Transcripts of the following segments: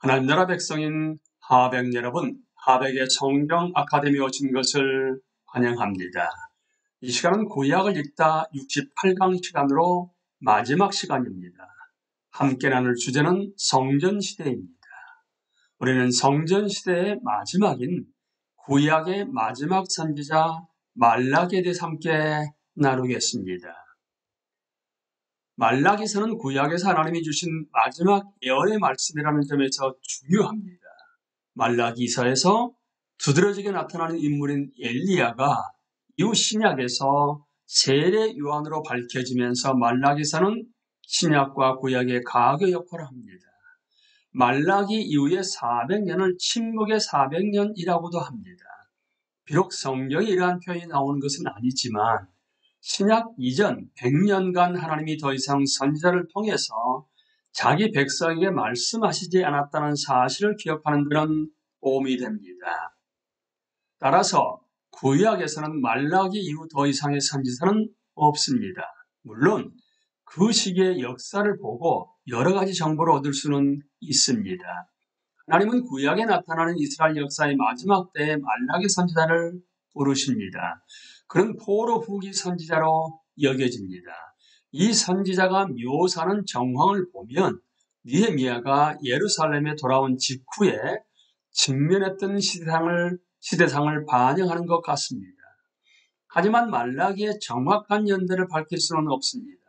하나님 나라 백성인 하백 여러분, 하백의 성경 아카데미에 오신 것을 환영합니다. 이 시간은 구약을 읽다 68강 시간으로 마지막 시간입니다. 함께 나눌 주제는 성전시대입니다. 우리는 성전시대의 마지막인 구약의 마지막 선지자 말라기에 대해서 함께 나누겠습니다. 말라기서는 구약에서 하나님이 주신 마지막 예언의 말씀이라는 점에서 중요합니다. 말라기서에서 두드러지게 나타나는 인물인 엘리야가 이후 신약에서 세례 요한으로 밝혀지면서 말라기서는 신약과 구약의 가교 역할을 합니다. 말라기 이후의 400년을 침묵의 400년이라고도 합니다. 비록 성경에 이러한 표현이 나오는 것은 아니지만 신약 이전 100년간 하나님이 더 이상 선지자를 통해서 자기 백성에게 말씀하시지 않았다는 사실을 기억하는 데는 도움이 됩니다. 따라서 구약에서는 말라기 이후 더 이상의 선지자는 없습니다. 물론 그 시기의 역사를 보고 여러 가지 정보를 얻을 수는 있습니다. 하나님은 구약에 나타나는 이스라엘 역사의 마지막 때에 말라기 선지자를 부르십니다. 그는 포로 후기 선지자로 여겨집니다. 이 선지자가 묘사하는 정황을 보면 느헤미야가 예루살렘에 돌아온 직후에 직면했던 시대상을 반영하는 것 같습니다. 하지만 말라기의 정확한 연대를 밝힐 수는 없습니다.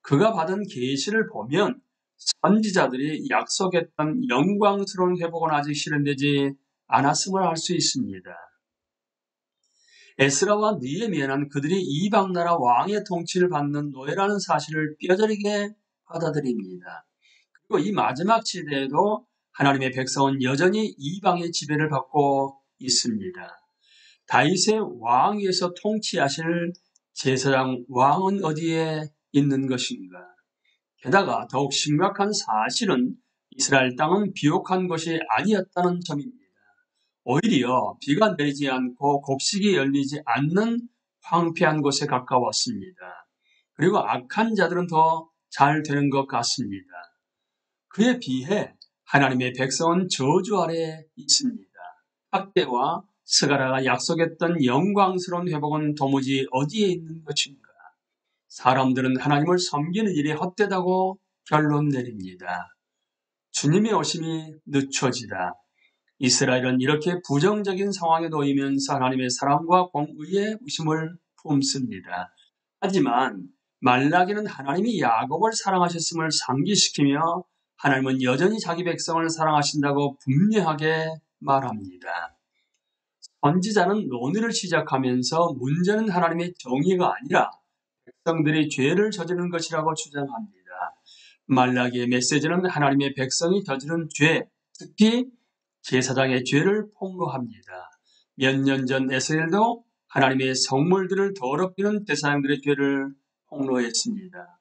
그가 받은 계시를 보면 선지자들이 약속했던 영광스러운 회복은 아직 실현되지 않았음을 알 수 있습니다. 에스라와 느헤미야는 그들이 이방나라 왕의 통치를 받는 노예라는 사실을 뼈저리게 받아들입니다. 그리고 이 마지막 시대에도 하나님의 백성은 여전히 이방의 지배를 받고 있습니다. 다윗의 왕 위에서 통치하실 제사장 왕은 어디에 있는 것인가? 게다가 더욱 심각한 사실은 이스라엘 땅은 비옥한 것이 아니었다는 점입니다. 오히려 비가 내리지 않고 곡식이 열리지 않는 황폐한 곳에 가까웠습니다. 그리고 악한 자들은 더 잘 되는 것 같습니다. 그에 비해 하나님의 백성은 저주 아래 있습니다. 학대와 스가랴가 약속했던 영광스러운 회복은 도무지 어디에 있는 것인가? 사람들은 하나님을 섬기는 일이 헛되다고 결론 내립니다. 주님의 오심이 늦춰지다. 이스라엘은 이렇게 부정적인 상황에 놓이면서 하나님의 사랑과 공의의 의심을 품습니다. 하지만 말라기는 하나님이 야곱을 사랑하셨음을 상기시키며 하나님은 여전히 자기 백성을 사랑하신다고 분명하게 말합니다. 선지자는 논의를 시작하면서 문제는 하나님의 정의가 아니라 백성들이 죄를 저지른 것이라고 주장합니다. 말라기의 메시지는 하나님의 백성이 저지른 죄, 특히 제사장의 죄를 폭로합니다. 몇 년 전 에스겔도 하나님의 성물들을 더럽히는 제사장들의 죄를 폭로했습니다.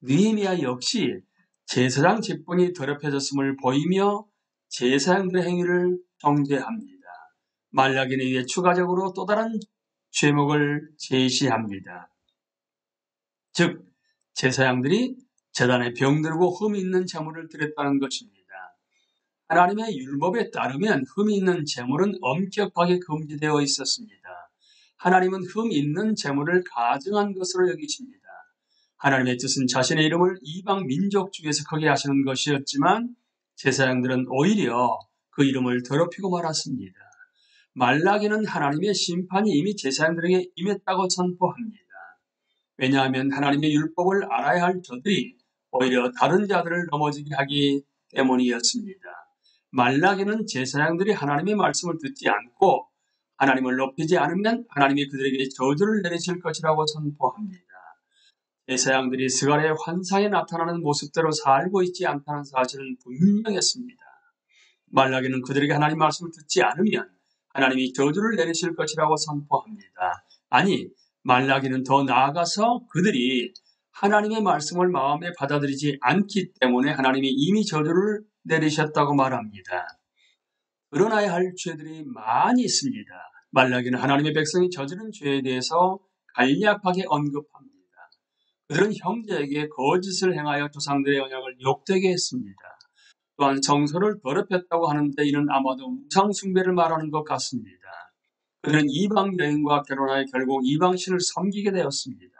느헤미야 역시 제사장 직분이 더럽혀졌음을 보이며 제사장들의 행위를 정죄합니다. 말라기는 이에 추가적으로 또 다른 죄목을 제시합니다. 즉, 제사장들이 제단에 병들고 흠이 있는 제물을 드렸다는 것입니다. 하나님의 율법에 따르면 흠이 있는 제물은 엄격하게 금지되어 있었습니다. 하나님은 흠이 있는 제물을 가증한 것으로 여기십니다. 하나님의 뜻은 자신의 이름을 이방 민족 중에서 크게 하시는 것이었지만 제사장들은 오히려 그 이름을 더럽히고 말았습니다. 말라기는 하나님의 심판이 이미 제사장들에게 임했다고 선포합니다. 왜냐하면 하나님의 율법을 알아야 할 저들이 오히려 다른 자들을 넘어지게 하기 때문이었습니다. 말라기는 제사장들이 하나님의 말씀을 듣지 않고 하나님을 높이지 않으면 하나님이 그들에게 저주를 내리실 것이라고 선포합니다. 제사장들이 스가랴의 환상에 나타나는 모습대로 살고 있지 않다는 사실은 분명했습니다. 말라기는 그들에게 하나님 말씀을 듣지 않으면 하나님이 저주를 내리실 것이라고 선포합니다. 아니, 말라기는 더 나아가서 그들이 하나님의 말씀을 마음에 받아들이지 않기 때문에 하나님이 이미 저주를 내리셨다고 말합니다. 드러나야 할 죄들이 많이 있습니다. 말라기는 하나님의 백성이 저지른 죄에 대해서 간략하게 언급합니다. 그들은 형제에게 거짓을 행하여 조상들의 언약을 욕되게 했습니다. 또한 성소를 더럽혔다고 하는데 이는 아마도 우상 숭배를 말하는 것 같습니다. 그들은 이방 여인과 결혼하여 결국 이방신을 섬기게 되었습니다.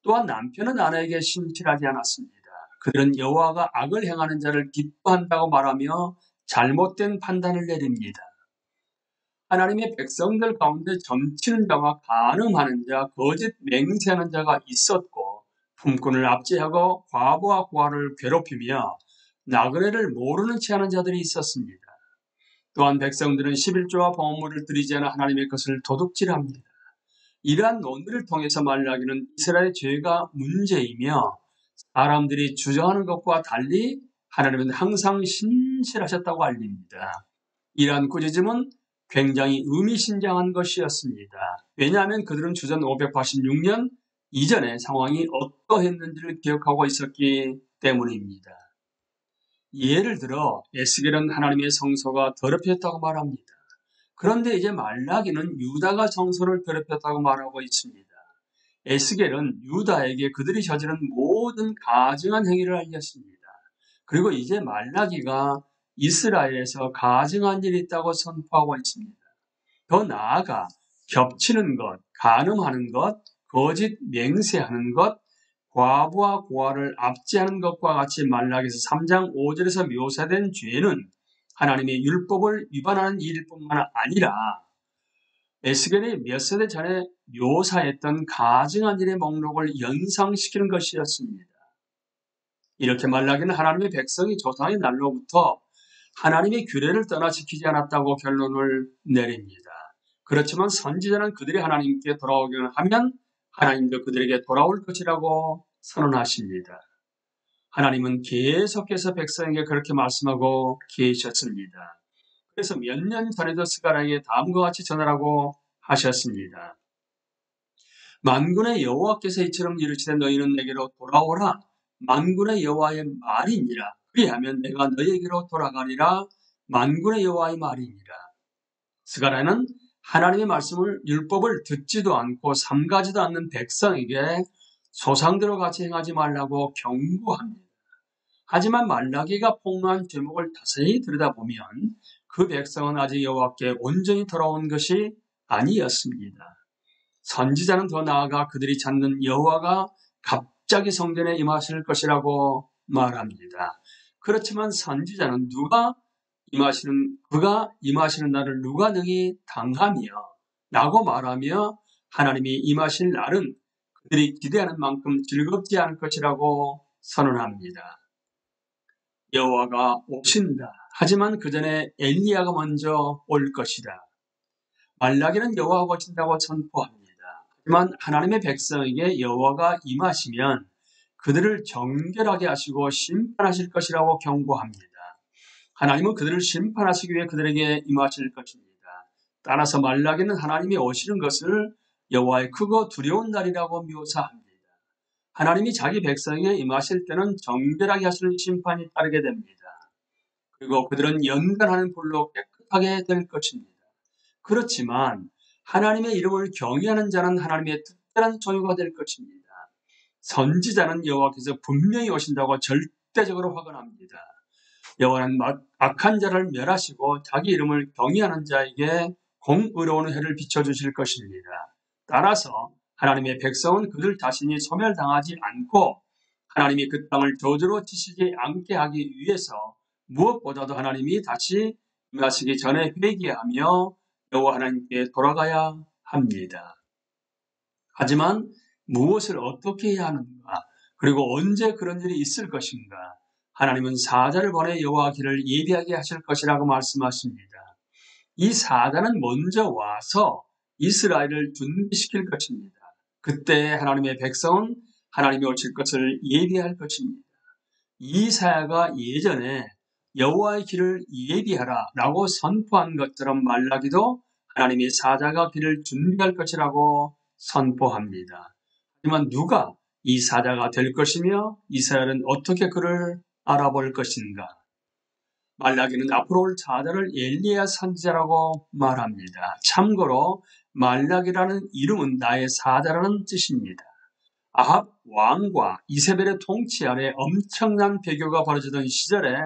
또한 남편은 아내에게 신실하지 않았습니다. 그들은 여호와가 악을 행하는 자를 기뻐한다고 말하며 잘못된 판단을 내립니다. 하나님의 백성들 가운데 점치는 자와 간음하는 자, 거짓 맹세하는 자가 있었고 품꾼을 압제하고 과부와 고아를 괴롭히며 나그네를 모르는 채 하는 자들이 있었습니다. 또한 백성들은 11조와 범물을 드리지 않아 하나님의 것을 도둑질합니다. 이러한 논리를 통해서 말하기는 이스라엘의 죄가 문제이며 사람들이 주장하는 것과 달리 하나님은 항상 신실하셨다고 알립니다. 이러한 꾸짖음은 굉장히 의미심장한 것이었습니다. 왜냐하면 그들은 주전 586년 이전의 상황이 어떠했는지를 기억하고 있었기 때문입니다. 예를 들어 에스겔은 하나님의 성소가 더럽혔다고 말합니다. 그런데 이제 말라기는 유다가 성소를 더럽혔다고 말하고 있습니다. 에스겔은 유다에게 그들이 저지른 모든 가증한 행위를 알렸습니다. 그리고 이제 말라기가 이스라엘에서 가증한 일이 있다고 선포하고 있습니다. 더 나아가 겹치는 것, 간음하는 것, 거짓 맹세하는 것, 과부와 고아를 압제하는 것과 같이 말라기서 3장 5절에서 묘사된 죄는 하나님의 율법을 위반하는 일일 뿐만 아니라 에스겔이 몇 세대 전에 묘사했던 가증한 일의 목록을 연상시키는 것이었습니다. 이렇게 말라기는 하나님의 백성이 조상의 날로부터 하나님의 규례를 떠나 지키지 않았다고 결론을 내립니다. 그렇지만 선지자는 그들이 하나님께 돌아오기만 하면 하나님도 그들에게 돌아올 것이라고 선언하십니다. 하나님은 계속해서 백성에게 그렇게 말씀하고 계셨습니다. 그래서 몇 년 전에도 스가랴에게 다음과 같이 전하라고 하셨습니다. 만군의 여호와께서 이처럼 이르시되 너희는 내게로 돌아오라. 만군의 여호와의 말이니라. 그리하면 내가 너희에게로 돌아가리라. 만군의 여호와의 말이니라. 스가랴는 하나님의 말씀을 율법을 듣지도 않고 삼가지도 않는 백성에게 조상들과 같이 행하지 말라고 경고합니다. 하지만 말라기가 폭로한 제목을 자세히 들여다보면 그 백성은 아직 여호와께 온전히 돌아온 것이 아니었습니다. 선지자는 더 나아가 그들이 찾는 여호와가 갑자기 성전에 임하실 것이라고 말합니다. 그렇지만 선지자는 그가 임하시는 날을 누가 능히 당하며 라고 말하며 하나님이 임하실 날은 그들이 기대하는 만큼 즐겁지 않을 것이라고 선언합니다. 여호와가 오신다. 하지만 그 전에 엘리야가 먼저 올 것이다. 말라기는 여호와가 오신다고 선포합니다. 하지만 하나님의 백성에게 여호와가 임하시면 그들을 정결하게 하시고 심판하실 것이라고 경고합니다. 하나님은 그들을 심판하시기 위해 그들에게 임하실 것입니다. 따라서 말라기는 하나님이 오시는 것을 여호와의 크고 두려운 날이라고 묘사합니다. 하나님이 자기 백성에게 임하실 때는 정결하게 하시는 심판이 따르게 됩니다. 그리고 그들은 연단하는 불로 깨끗하게 될 것입니다. 그렇지만 하나님의 이름을 경외하는 자는 하나님의 특별한 소유가 될 것입니다. 선지자는 여호와께서 분명히 오신다고 절대적으로 확언합니다. 여호와는 악한 자를 멸하시고 자기 이름을 경외하는 자에게 공의로운 해를 비춰주실 것입니다. 따라서 하나님의 백성은 그들 자신이 소멸당하지 않고 하나님이 그 땅을 저주로 치시지 않게 하기 위해서 무엇보다도 하나님이 다시 임하시기 전에 회개하며 여호와 하나님께 돌아가야 합니다. 하지만 무엇을 어떻게 해야 하는가? 그리고 언제 그런 일이 있을 것인가? 하나님은 사자를 보내 여호와 길을 예비하게 하실 것이라고 말씀하십니다. 이 사자는 먼저 와서 이스라엘을 준비시킬 것입니다. 그때 하나님의 백성은 하나님이 오실 것을 예비할 것입니다. 이사야가 예전에 여호와의 길을 예비하라 라고 선포한 것처럼 말라기도 하나님의 사자가 길을 준비할 것이라고 선포합니다. 하지만 누가 이 사자가 될 것이며 이스라엘은 어떻게 그를 알아볼 것인가? 말라기는 앞으로 올 사자를 엘리야 선지자라고 말합니다. 참고로 말라기라는 이름은 나의 사자라는 뜻입니다. 아합 왕과 이세벨의 통치 아래 엄청난 배교가 벌어지던 시절에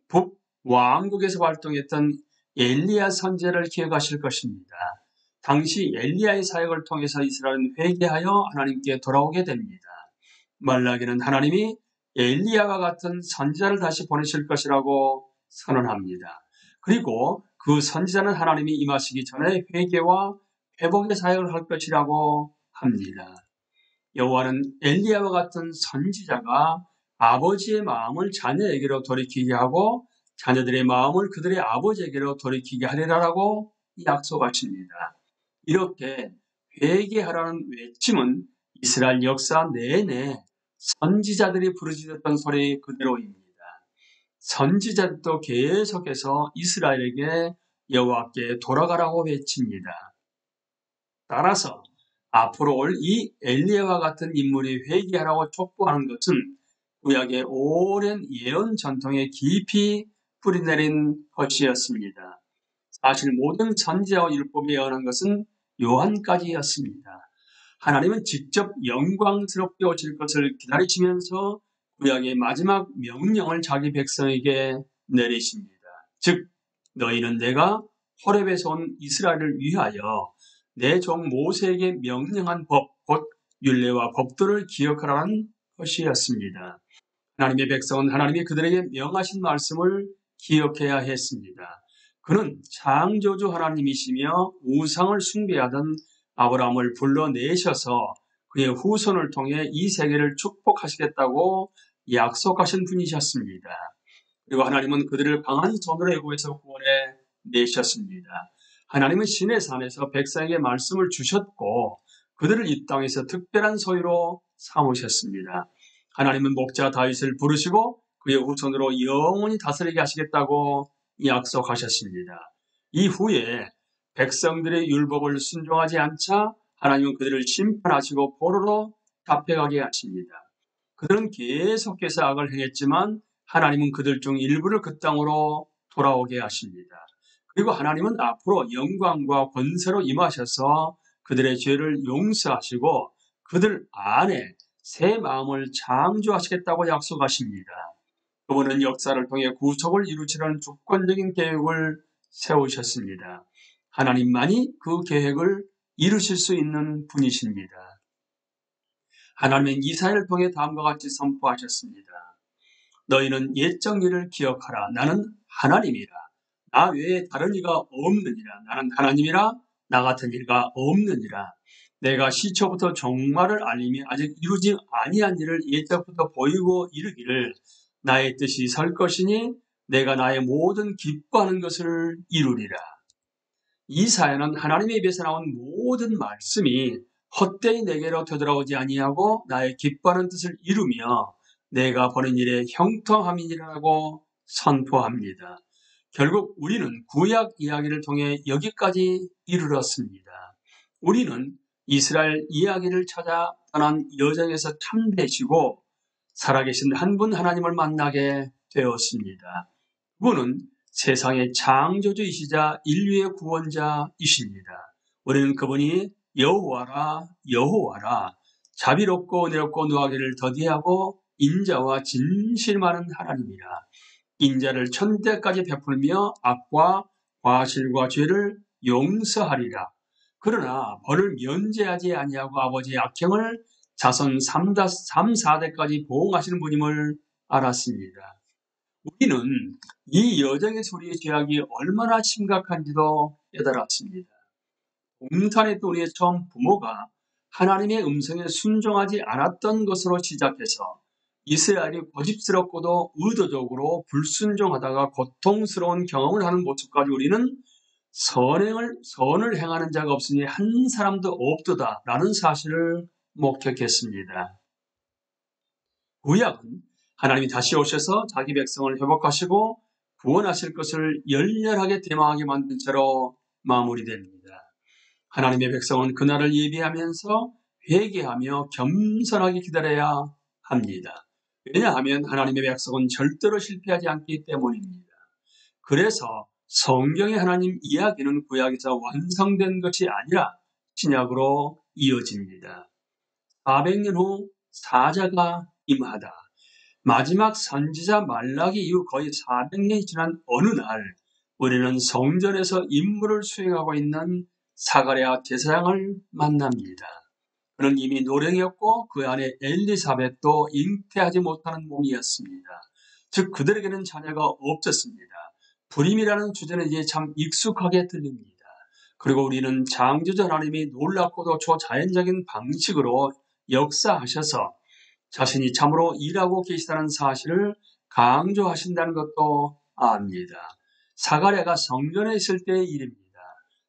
북왕국에서 활동했던 엘리야 선지자를 기억하실 것입니다. 당시 엘리야의 사역을 통해서 이스라엘은 회개하여 하나님께 돌아오게 됩니다. 말라기는 하나님이 엘리야와 같은 선지자를 다시 보내실 것이라고 선언합니다. 그리고 그 선지자는 하나님이 임하시기 전에 회개와 회복의 사역을 할 것이라고 합니다. 여호와는 엘리야와 같은 선지자가 아버지의 마음을 자녀에게로 돌이키게 하고 자녀들의 마음을 그들의 아버지에게로 돌이키게 하리라라고 약속하십니다. 이렇게 회개하라는 외침은 이스라엘 역사 내내 선지자들이 부르짖었던 소리 그대로입니다. 선지자들도 계속해서 이스라엘에게 여호와께 돌아가라고 외칩니다. 따라서 앞으로 올 이 엘리야와 같은 인물이 회개하라고 촉구하는 것은 구약의 오랜 예언 전통에 깊이 뿌리내린 것이었습니다. 사실 모든 선지자와 율법에 예언한 것은 요한까지였습니다. 하나님은 직접 영광스럽게 오실 것을 기다리시면서 구약의 마지막 명령을 자기 백성에게 내리십니다. 즉 너희는 내가 호렙에서 온 이스라엘을 위하여 내 종 모세에게 명령한 법, 곧 율례와 법도를 기억하라는 것이었습니다. 하나님의 백성은 하나님이 그들에게 명하신 말씀을 기억해야 했습니다. 그는 창조주 하나님이시며 우상을 숭배하던 아브라함을 불러내셔서 그의 후손을 통해 이 세계를 축복하시겠다고 약속하신 분이셨습니다. 그리고 하나님은 그들을 강한 손으로 애굽에서 구원해 내셨습니다. 하나님은 시내산에서 백성에게 말씀을 주셨고 그들을 이 땅에서 특별한 소유로 삼으셨습니다. 하나님은 목자 다윗을 부르시고 그의 후손으로 영원히 다스리게 하시겠다고 약속하셨습니다. 이후에 백성들의 율법을 순종하지 않자 하나님은 그들을 심판하시고 포로로 잡혀가게 하십니다. 그들은 계속해서 악을 행했지만 하나님은 그들 중 일부를 그 땅으로 돌아오게 하십니다. 그리고 하나님은 앞으로 영광과 권세로 임하셔서 그들의 죄를 용서하시고 그들 안에 새 마음을 창조하시겠다고 약속하십니다. 그분은 역사를 통해 구속을 이루시려는 주권적인 계획을 세우셨습니다. 하나님만이 그 계획을 이루실 수 있는 분이십니다. 하나님은 이사야를 통해 다음과 같이 선포하셨습니다. 너희는 옛적 일을 기억하라. 나는 하나님이라. 나 외에 다른 이가 없느니라. 나는 하나님이라. 나 같은 이가 없느니라. 내가 시초부터 종말을 알림이 아직 이루지 아니한 일을 옛적부터 보이고 이르기를 나의 뜻이 설 것이니 내가 나의 모든 기뻐하는 것을 이루리라. 이사야는 하나님의 입에서 나온 모든 말씀이 헛되이 내게로 되돌아오지 아니하고 나의 기뻐하는 뜻을 이루며 내가 보는 일에 형통함이니라고 선포합니다. 결국 우리는 구약 이야기를 통해 여기까지 이르렀습니다. 우리는 이스라엘 이야기를 찾아 떠난 여정에서 참되시고 살아계신 한 분 하나님을 만나게 되었습니다. 그분은 세상의 창조주이시자 인류의 구원자이십니다. 우리는 그분이 여호와라 여호와라 자비롭고 은혜롭고 노하기를 더디하고 인자와 진실 많은 하나님이라. 인자를 천대까지 베풀며 악과 과실과 죄를 용서하리라. 그러나 벌을 면제하지 아니하고 아버지의 악행을 자손 3, 4대까지 보응하시는 분임을 알았습니다. 우리는 이 여정에서 우리의 죄악이 얼마나 심각한지도 깨달았습니다. 동산했던 우리의 처음 부모가 하나님의 음성에 순종하지 않았던 것으로 시작해서 이스라엘이 고집스럽고도 의도적으로 불순종하다가 고통스러운 경험을 하는 모습까지 우리는 선을 행하는 자가 없으니 한 사람도 없도다라는 사실을 목격했습니다. 구약은 하나님이 다시 오셔서 자기 백성을 회복하시고 구원하실 것을 열렬하게 대망하게 만든 채로 마무리됩니다. 하나님의 백성은 그날을 예비하면서 회개하며 겸손하게 기다려야 합니다. 왜냐하면 하나님의 백성은 절대로 실패하지 않기 때문입니다. 그래서 성경의 하나님 이야기는 구약에서 완성된 것이 아니라 신약으로 이어집니다. 400년 후 사자가 임하다. 마지막 선지자 말라기 이후 거의 400년이 지난 어느 날 우리는 성전에서 임무를 수행하고 있는 사가랴 제사장을 만납니다. 그는 이미 노령이었고 그 안에 엘리사벳도 잉태하지 못하는 몸이었습니다. 즉 그들에게는 자녀가 없었습니다. 불임이라는 주제는 이제 참 익숙하게 들립니다. 그리고 우리는 창조주 하나님이 놀랍고도 초자연적인 방식으로 역사하셔서 자신이 참으로 일하고 계시다는 사실을 강조하신다는 것도 압니다. 사가랴가 성전에 있을 때의 일입니다.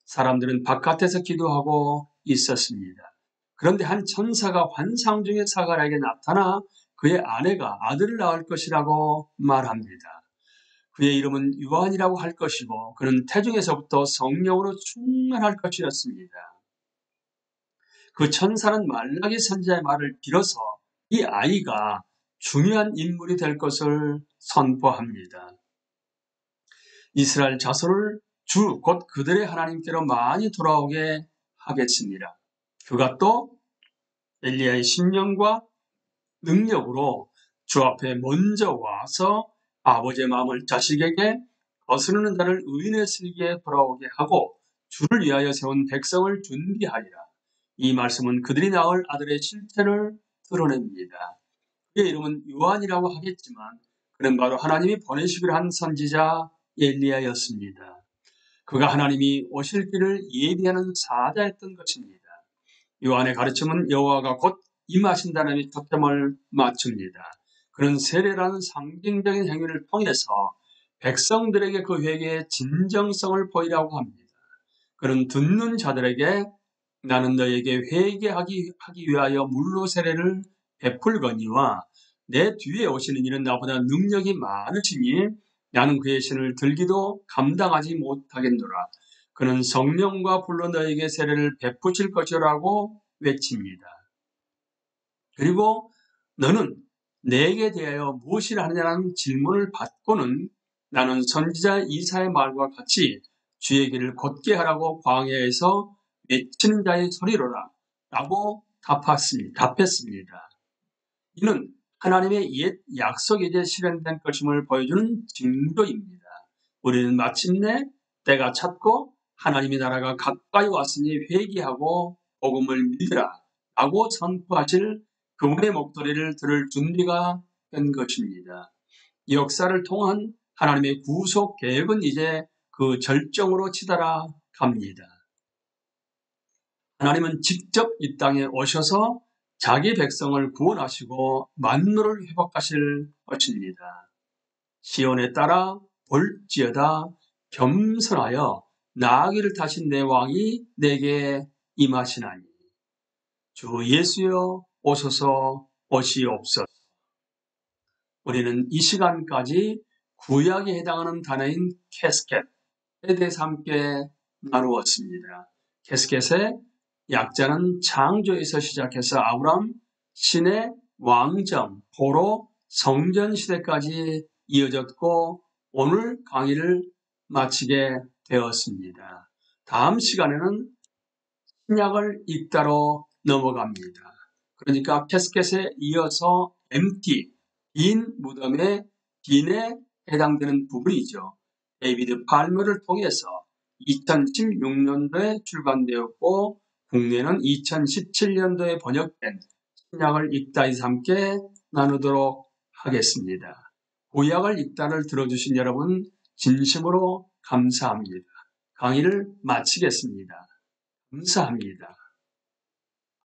사람들은 바깥에서 기도하고 있었습니다. 그런데 한 천사가 환상 중에 사가랴에게 나타나 그의 아내가 아들을 낳을 것이라고 말합니다. 그의 이름은 요한이라고 할 것이고 그는 태중에서부터 성령으로 충만할 것이었습니다. 그 천사는 말라기 선지자의 말을 빌어서 이 아이가 중요한 인물이 될 것을 선포합니다. 이스라엘 자손을 주 곧 그들의 하나님께로 많이 돌아오게 하겠습니다. 그가 또 엘리야의 신령과 능력으로 주 앞에 먼저 와서 아버지의 마음을 자식에게 거스르는 자를 의인의 슬기에 돌아오게 하고 주를 위하여 세운 백성을 준비하리라. 이 말씀은 그들이 낳을 아들의 실체를 드러냅니다. 그의 이름은 요한이라고 하겠지만 그는 바로 하나님이 보내시기로 한 선지자 엘리야였습니다. 그가 하나님이 오실 길을 예비하는 사자였던 것입니다. 요한의 가르침은 여호와가 곧 임하신다는 데 초점을 맞춥니다. 그는 세례라는 상징적인 행위를 통해서 백성들에게 그 회개의 진정성을 보이라고 합니다. 그는 듣는 자들에게 나는 너에게 회개하기 위하여 물로 세례를 베풀거니와 내 뒤에 오시는 이는 나보다 능력이 많으시니 나는 그의 신을 들기도 감당하지 못하겠노라. 그는 성령과 불로 너에게 세례를 베푸실 것이라고 외칩니다. 그리고 너는 내게 대하여 무엇이라 하느냐는 질문을 받고는 나는 선지자 이사의 말과 같이 주의 길을 곧게 하라고 광야에서 외치는 자의 소리로라 라고 답했습니다. 이는 하나님의 옛 약속이 이제 실현된 것임을 보여주는 징조입니다. 우리는 마침내 때가 찼고 하나님의 나라가 가까이 왔으니 회개하고 복음을 믿으라 라고 선포하실 그분의 목소리를 들을 준비가 된 것입니다. 이 역사를 통한 하나님의 구속 계획은 이제 그 절정으로 치달아 갑니다. 하나님은 직접 이 땅에 오셔서 자기 백성을 구원하시고 만물을 회복하실 것입니다. 시온에 따라 볼지어다 겸손하여 나아기를 타신 내 왕이 내게 임하시나니 주 예수여 오소서 오시옵소서. 우리는 이 시간까지 구약에 해당하는 단어인 캐스켓에 대해서 함께 나누었습니다. 캐스켓의 약자는 창조에서 시작해서 아브람, 신의 왕정, 포로, 성전 시대까지 이어졌고 오늘 강의를 마치게 되었습니다. 다음 시간에는 신약을 읽다로 넘어갑니다. 그러니까 캐스켓에 이어서 empty, 빈 무덤의 빈에 해당되는 부분이죠. 데이비드 팔머를 통해서 2016년도에 출간되었고 국내는 2017년도에 번역된 신약을 읽다에서 함께 나누도록 하겠습니다. 구약을 읽다를 들어주신 여러분 진심으로 감사합니다. 강의를 마치겠습니다. 감사합니다.